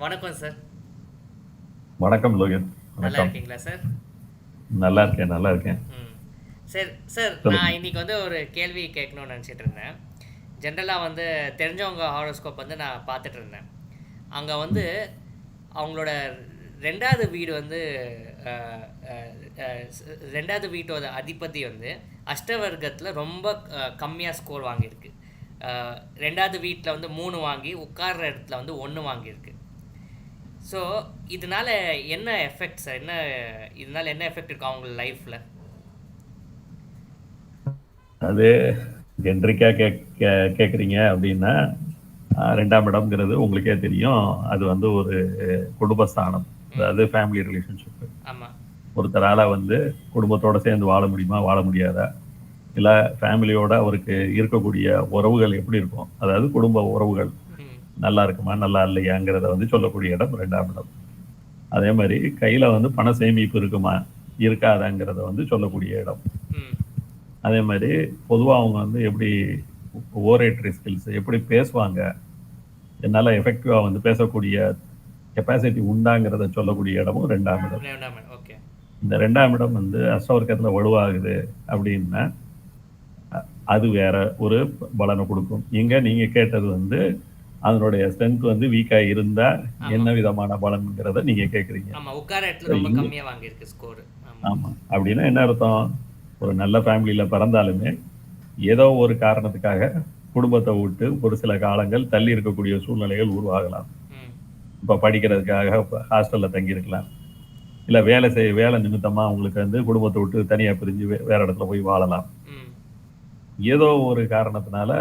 வணக்கம் சார். வணக்கம் லோகன். நல்லா வணக்கம். இருக்கீங்களா சார்? நல்லா இருக்கேன், நல்லா இருக்கேன். ம். சார் சொல்லுங்க. நான் இன்னைக்கு வந்து ஒரு கேள்வி கேட்கணும்னு நெனச்சிட்டு இருந்தேன். ஜென்ரலா வந்து தெரிஞ்சவங்க ஹாரோஸ்கோப் வந்து நான் பார்த்துட்டு இருந்தேன். அங்க வந்து ம். அவங்களோட 2வது வீடு வந்து அ அ அ ஸ் 2வது வீட்டோட அதிபதி வந்து அஷ்டவர்க்கத்தில ரொம்ப கம்மியா ஸ்கோர் வாங்கியிருக்கு. 2வது வீட்ல வந்து 3 வாங்கி, உட்கார்ற இடத்துல வந்து 1 வாங்கியிருக்கு. ஸோ, இதனால என்ன எஃபெக்ட் சார்? இதனால என்ன எஃபெக்ட் இருக்கும் அவங்க லைஃப்ல? அது ஜென்ரிக்கா கேட்குறீங்க அப்படின்னா, 2ஆம் இடம்ங்கிறது உங்களுக்கே தெரியும். அது வந்து ஒரு குடும்பஸ்தானம். ம். அதாவது ஃபேமிலி ரிலேஷன்ஷிப். ஆமா. ஒருத்தரால வந்து குடும்பத்தோட சேர்ந்து வாழ முடியுமா? வாழ முடியாதா? இல்ல ஃபேமிலியோட அவருக்கு இருக்கக்கூடிய உறவுகள் எப்படி இருக்கும்? அதாவது குடும்ப உறவுகள் ம். நல்லா இருக்குமா? நல்லா இல்லையாங்கிறத வந்து சொல்லக்கூடிய இடம் 2ஆம் இடம். அதே மாரி கையில வந்து பண சேமிப்பு இருக்குமா? இருக்காதாங்கிறத வந்து சொல்லக்கூடிய இடம். ம். அதே மாதிரி பொதுவா அவங்க வந்து எப்படி ஓரேட்டரி ஸ்கில்ஸ் எப்படி பேசுவாங்க, என்னால எஃபெக்டிவா வந்து பேசக்கூடிய கெப்பாசிட்டி உண்டாங்கிறத சொல்லக்கூடிய இடமும் 2ஆம் இடம். 2ஆம் இடம். ஓகே. இந்த 2ஆம் இடம் வந்து அஷ்டவர்க்கத்துல வலுவாகுது அப்படின்னா, அது வேற ஒரு பலனை கொடுக்கும். இங்க நீங்க கேட்டது வந்து அதனுடைய ஸ்ட்ரென்த் வந்து வீக்கா இருந்தா ஆமா. என்ன விதமான பலன்கிறத நீங்க கேட்குறீங்க. ஆமா. உட்கார இடத்துல ரொம்ப இங்க கம்மியா வாங்கியிருக்கு ஸ்கோரு. ஆமா. ஆமா. அப்படின்னா என்ன அர்த்தம்? ஒரு நல்ல ஃபேமிலியில பிறந்தாலுமே ஏதோ ஒரு காரணத்துக்காக குடும்பத்தை விட்டு ஒரு சில காலங்கள் தள்ளி இருக்கக்கூடிய சூழ்நிலைகள் உருவாகலாம். ம். இப்ப படிக்கிறதுக்காக ஹாஸ்டல்ல தங்கியிருக்கலாம். இல்ல வேலை நிமித்தமா அவங்களுக்கு வந்து குடும்பத்தை விட்டு தனியா பிரிஞ்சு வேற இடத்துல போய் வாழலாம். ம். ஏதோ ஒரு காரணத்தினால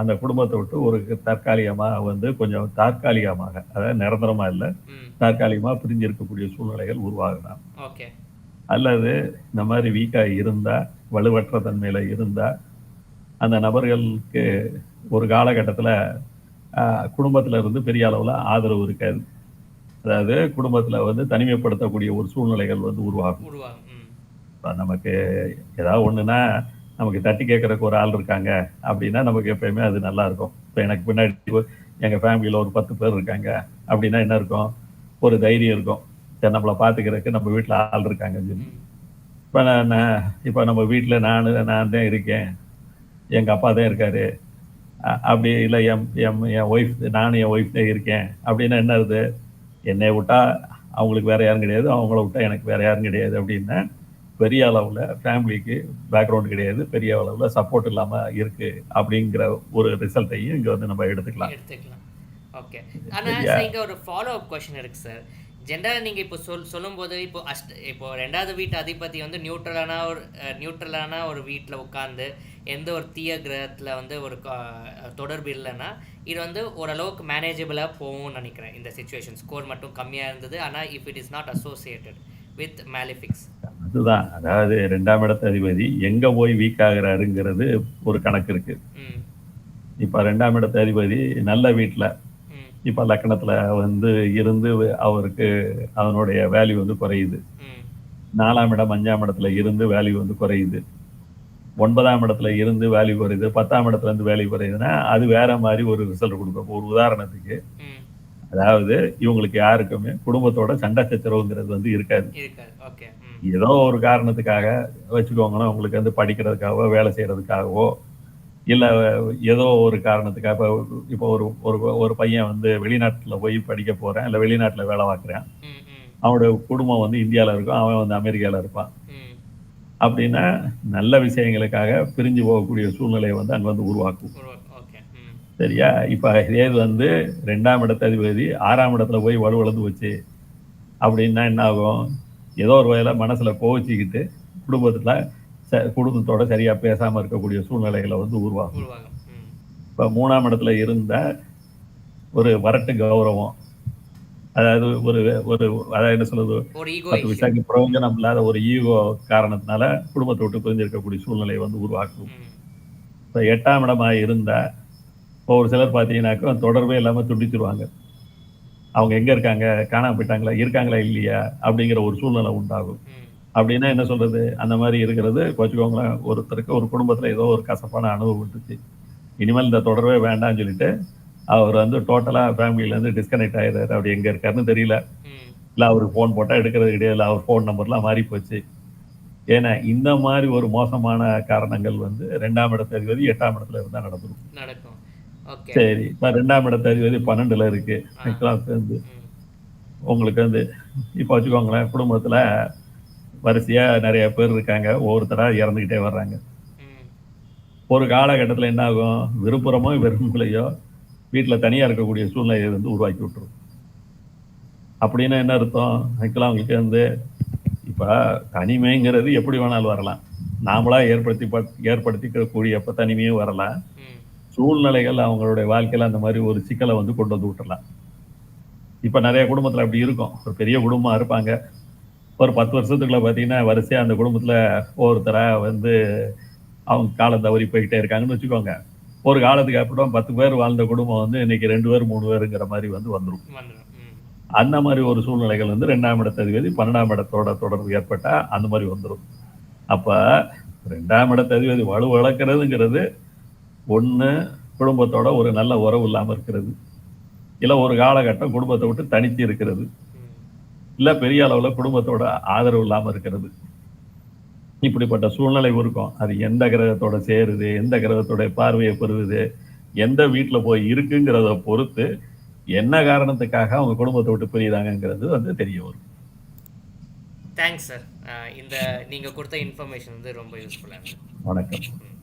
அந்த குடும்பத்தை விட்டு ஒரு தற்காலிகமா வந்து கொஞ்சம் தற்காலிகமாக, அதாவது நிரந்தரமா இல்ல, ம். தற்காலிகமா பிரிஞ்சு இருக்கக்கூடிய சூழ்நிலைகள் உருவாகலாம். ஓகே. அல்லது இந்த மாதிரி வீக்கா இருந்தா, வலுவற்ற தன்மையில இருந்தா, அந்த நபர்களுக்கு ஒரு காலகட்டத்துல குடும்பத்துல இருந்து பெரிய அளவுல ஆதரவு இருக்காது. அதாவது குடும்பத்துல வந்து தனிமைப்படுத்தக்கூடிய ஒரு சூழ்நிலைகள் வந்து உருவாகும். உருவாகும். ம். இப்ப நமக்கு ஏதாவது ஒண்ணுன்னா, நமக்கு தட்டி கேட்கறக்கு ஒரு ஆள் இருக்காங்க அப்படின்னா, நமக்கு எப்பயுமே அது நல்லா இருக்கும். இப்ப எனக்கு பின்னாடி எங்க ஃபேமிலியில ஒரு 10 பேர் இருக்காங்க அப்படின்னா என்ன இருக்கும்? ஒரு தைரியம் இருக்கும். சரி நம்மள பார்த்துக்கிறதுக்கு நம்ம வீட்ல ஆள் இருக்காங்கன்னு சொல்லி. ம். இப்ப நான் நான் இப்ப நம்ம வீட்ல நான் தான் இருக்கேன். எங்க அப்பா தான் இருக்காரு. அப்படி இல்ல என் என் என் ஒய்ஃப் நானும் என் ஒய்ஃப் தான் இருக்கேன். அப்படின்னா என்ன ஆகுது? என்னைய விட்டா அவங்களுக்கு வேற யாரும் கிடையாது. அவங்கள விட்டா எனக்கு வேற யாரும் கிடையாது அப்படின்னா, பெரிய அளவுல ஃபேமிலிக்கு பேக்ரவுண்ட் கிடையாது. பெரிய அளவுல சப்போர்ட் இல்லாம இருக்கு அப்படிங்கிற ஒரு ரிசல்ட்டையும் இங்க வந்து நம்ம எடுத்துக்கலாம். எடுத்துக்கலாம். ஓகே. ஆனா சரியா? சார் இங்க ஒரு ஃபாலோ அப் கொஸ்டின் இருக்கு சார். ஜென்ரலா நீங்க இப்போ சொல்லும்போது இப்போ 2வது வீட்டு அதிபதி வந்து நியூட்ரலான ஒரு வீட்ல உட்கார்ந்து எந்த ஒரு தீய கிரகத்துல வந்து ஒரு தொடர்பு இல்லன்னா, இது வந்து ஓரளவுக்கு மேனேஜபிளா போகும்னு நெனைக்கிறேன். இந்த சிச்சுவேஷன் ஸ்கோர் மட்டும் கம்மியா இருந்தது. ஆனா if it is not associated with malefics. அதுதான். அதாவது 2ஆம் இடத்து அதிபதி எங்க போய் வீக் ஆகுறாருங்கிறது ஒரு கணக்கு இருக்கு. ம். இப்ப 2ஆம் இடத்து அதிபதி நல்ல வீட்ல, ம். இப்ப லக்னத்துல வந்து இருந்து அவருக்கு அதனுடைய வேல்யூ வந்து குறையுது. ம். 4ஆம் இடம் 5ஆம் இடத்துல இருந்து வேல்யூ வந்து குறையுது. 9ஆம் இடத்துல இருந்து வேல்யூ குறையுது. 10ஆம் இடத்துல இருந்து வேல்யூ குறையுதுன்னா, அது வேற மாரி ஒரு ரிசல்ட் குடுக்கும். ஒரு உதாரணத்துக்கு, ம். அதாவது இவங்களுக்கு யாருக்குமே குடும்பத்தோட சண்டை சச்சரவுங்கிறது வந்து இருக்காது. இருக்காது. ஓகே. ம். ஏதோ ஒரு காரணத்துக்காக வச்சுக்கோங்களேன், உங்களுக்கு வந்து படிக்கிறதுக்காகவோ, வேலை செய்றதுக்காகவோ, இல்ல ஏதோ ஒரு காரணத்துக்காக இப்போ ஒரு ஒரு ஒரு பையன் வந்து வெளிநாட்டுல போய் படிக்க போறேன், இல்ல வெளிநாட்டுல வேலை பார்க்குறேன். ம். ம். அவனுடைய குடும்பம் வந்து இந்தியால இருக்கும். அவன் வந்து அமெரிக்கால இருப்பான். ம். அப்படின்னா, நல்ல விஷயங்களுக்காக பிரிஞ்சு போகக்கூடிய சூழ்நிலையை வந்து அங்க வந்து உருவாக்கும். ஓகே. ம். சரியா? இப்ப இதே இது வந்து 2ஆம் இடத்து அதிபதி 6ஆம் இடத்துல போய் வலுவிழந்து போச்சு அப்படின்னா என்ன ஆகும்? ஏதோ ஒரு வகையில மனசுல கோவிச்சுக்கிட்டு குடும்பத்துல குடும்பத்தோட சரியா பேசாம இருக்கக்கூடிய சூழ்நிலைகளை வந்து உருவாகும். உருவாகும். ம். இப்ப 3ஆம் இடத்துல இருந்த ஒரு வரட்டு கௌரவம், அதாவது ஒரு ஒரு அதாவது என்ன சொல்றது? ஒரு ஈகோ 10 இஷ்யூ. பைசாக்கு பிரயோஜனம் இல்லாத ஒரு ஈகோ காரணத்தினால குடும்பத்தை விட்டு பிரிஞ்சு இருக்கக்கூடிய சூழ்நிலையை வந்து உருவாக்கும். ம். இப்ப 8ஆம் இடமா இருந்தா, இப்போ ஒரு சிலர் பார்த்தீங்கன்னாக்கா தொடர்பே இல்லாம துண்டிச்சுருவாங்க. அவங்க எங்க இருக்காங்க? காணாம போயிட்டாங்களா? இருக்காங்களா? இல்லையா? அப்படிங்கிற ஒரு சூழ்நிலை உண்டாகும். ம். அப்படின்னா என்ன சொல்றது? அந்த மாரி இருக்கிறது வச்சுக்கோங்களேன், ஒருத்தருக்கு ஒரு குடும்பத்துல ஏதோ ஒரு கசப்பான அனுபவம் இருந்துச்சு. இனிமேல் இந்த தொடர்பே வேண்டாம்னு சொல்லிட்டு, அவர் வந்து டோட்டலா ஃபேமிலியிலேருந்து டிஸ்கனெக்ட் ஆயிடுறாரு. அப்படி எங்க இருக்காருன்னு தெரியல. ம். இல்ல அவருக்கு ஃபோன் போட்டா எடுக்கிறது கிடையாது. அவர் ஃபோன் நம்பர்லாம் மாறி போச்சு. ஏன்னா இந்த மாதிரி ஒரு மோசமான காரணங்கள் வந்து 2ஆம் இடத்த அதிபதி 8ஆம் இடத்துல இருந்தா நடந்துரும். நடக்கும். ஓகே. சரி. இப்ப 2ஆம் இடத்த அதிபதி 12ல இருக்கு. ஆ. ஆக்சுவலா வந்து ம். உங்களுக்கு வந்து இப்ப வச்சுக்கோங்களேன், குடும்பத்துல வரிசையா நெறைய பேர் இருக்காங்க. ஒவ்வொருத்தரா இறந்துகிட்டே வர்றாங்க. ம். ஒரு காலகட்டத்துல என்ன ஆகும்? விருப்புறமோ, விரும்பலையோ வீட்ல தனியா இருக்கக்கூடிய சூழ்நிலையை வந்து உருவாக்கி விட்டுரும். அப்படின்னா என்ன அர்த்தம்? ஆக்சுவலா அவங்களுக்கு வந்து இப்ப தனிமைங்கிறது எப்படி வேணாலும் வரலாம். நாமளா ஏற்படுத்திக்கக்கூடியப்ப தனிமையும் வரலாம். ம். சூழ்நிலைகள் அவங்களுடைய வாழ்க்கையில அந்த மாரி ஒரு சிக்கல வந்து கொண்டு வந்து விட்டுறலாம். இப்ப நெறைய குடும்பத்துல அப்படி இருக்கும். ஒரு பெரிய குடும்பமா இருப்பாங்க. ஒரு 10 வருஷத்துக்குள்ள பார்த்தீங்கன்னா, வரிசையா அந்த குடும்பத்துல ஒவ்வொருத்தரா வந்து அவங்க காலம் தவறி போய்க்கிட்டே இருக்காங்கன்னு வச்சுக்கோங்க. ஒரு காலத்துக்கு அப்புறம் 10 பேர் வாழ்ந்த குடும்பம் வந்து இன்னைக்கு 2 பேர், 3 பேருங்கிற மாரி வந்து வந்துரும். வந்துரும். ம். அந்த மாரி ஒரு சூழ்நிலைகள் வந்து 2ஆம் இடத்த அதிபதி 12ஆம் இடத்தோட தொடர்பு ஏற்பட்டா அந்த மாரி வந்துரும். அப்ப 2ஆம் இடத்த அதிபதி வலுவிழக்கிறதுங்கிறது, ஒண்ணு குடும்பத்தோட ஒரு நல்ல உறவு இல்லாம இருக்கிறது. இல்ல ஒரு காலகட்டம் குடும்பத்த விட்டு தனித்து இருக்கிறது. ம். இல்ல பெரிய அளவுல குடும்பத்தோட ஆதரவு இல்லாம இருக்கிறது. இப்படிப்பட்ட சூழ்நிலை இருக்கும். அது எந்த கிரகத்தோட சேருது, எந்த கிரகத்தோட பார்வைய பெறுது, எந்த வீட்ல போய் இருக்குங்கிறத பொறுத்து, என்ன காரணத்துக்காக அவங்க குடும்பத்த விட்டு பிரியுறாங்கங்கிறது வந்து தெரிய வரும். Thanks sir. இந்த நீங்க குடுத்த இன்ஃபர்மேஷன் வந்து ரொம்ப யூஸ்ஃபுல்லா இருந்தது. வணக்கம். ம்.